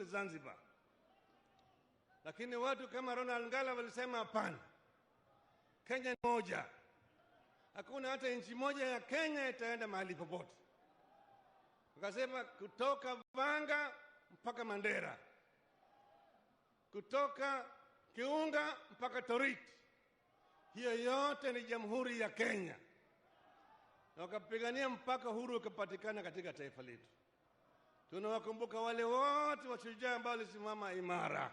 kule Zanzibar. Lakini watu kama Ronald Ngala walisema hapana, Kenya ni moja. Hakuna hata nchi moja ya Kenya itaenda mahali popote. Wakasema kutoka Vanga mpaka Mandera, kutoka Kiunga mpaka Torit, hiyo yote ni Jamhuri ya Kenya. Na wakapigania mpaka huru ukapatikana katika taifa letu. Tunawakumbuka wale wote washujaa ambao walisimama imara.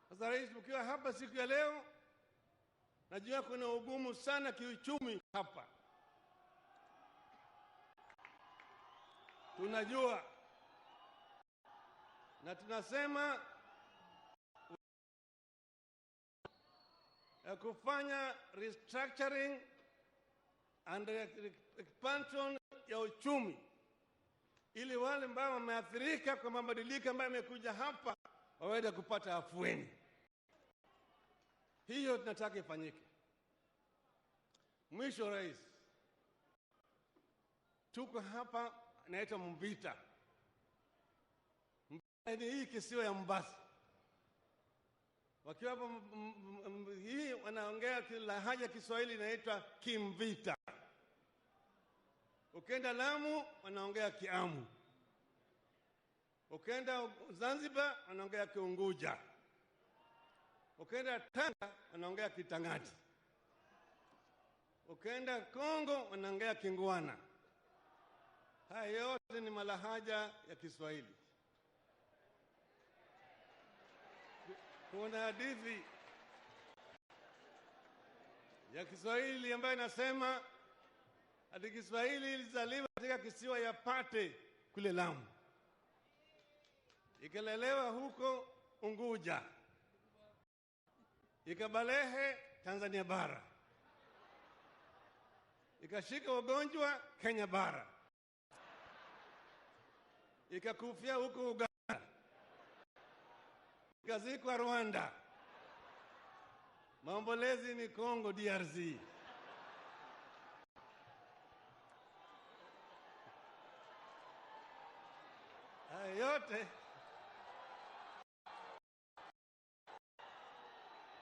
Sasa rais, mkiwa hapa siku ya leo, najua kuna ugumu sana kiuchumi hapa. Tunajua. Na tunasema kufanya restructuring and expansion ya uchumi, ili wale ambao wameathirika kwa mabadiliko ambayo yamekuja hapa waweze kupata afueni. Hiyo tunataka ifanyike. Mwisho rais, tuko hapa naitwa Mvita. Mvita ni hii kisiwa ya Mombasa. Wakiwa hapa hii wanaongea lahaja Kiswahili inaitwa Kimvita. Ukienda Lamu wanaongea Kiamu. Ukienda Zanzibar wanaongea Kiunguja. Ukienda Tanga wanaongea Kitangati. Ukienda Kongo wanaongea Kingwana. Haya yote ni malahaja ya Kiswahili. Kuna hadithi ya Kiswahili ambayo inasema hadi Kiswahili ilizaliwa katika kisiwa ya Pate kule Lamu, ikalelewa huko Unguja, ikabalehe Tanzania bara, ikashika wagonjwa Kenya bara, ikakufia huko Uganda, ikazikwa Rwanda, maombolezi ni Kongo DRC. Haya yote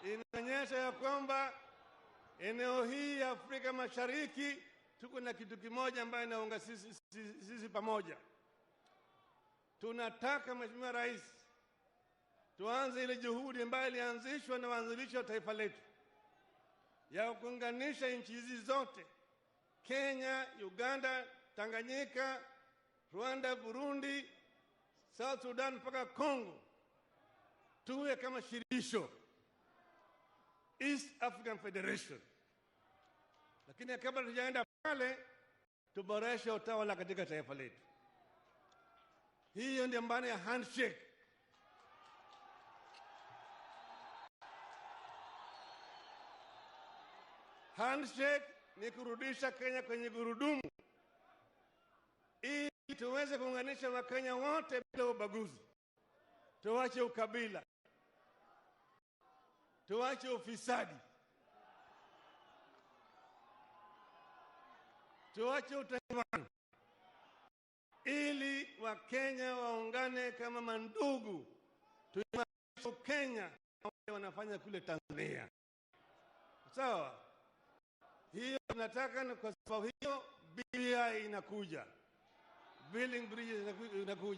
inaonyesha ya kwamba eneo hii ya Afrika Mashariki tuko na kitu kimoja ambayo inaunga sisi pamoja. Tunataka Mheshimiwa Rais, tuanze ile juhudi ambayo ilianzishwa na waanzilishi wa taifa letu ya kuunganisha nchi hizi zote, Kenya, Uganda, Tanganyika, Rwanda, Burundi, South Sudan mpaka Congo, tuwe kama shirikisho, East African Federation. Lakini kabla tujaenda pale, tuboreshe utawala katika taifa letu. Hiyo ndio maana ya handshake. Handshake ni kurudisha Kenya kwenye gurudumu, ili tuweze kuunganisha Wakenya wote bila ubaguzi. Tuache ukabila, tuache ufisadi, tuache utengano, ili Wakenya waungane kama mandugu. Tuimarishe Kenya wanafanya kule Tanzania. Sawa? Hiyo tunataka, na kwa sababu hiyo BBI inakuja, Building Bridges inakuja.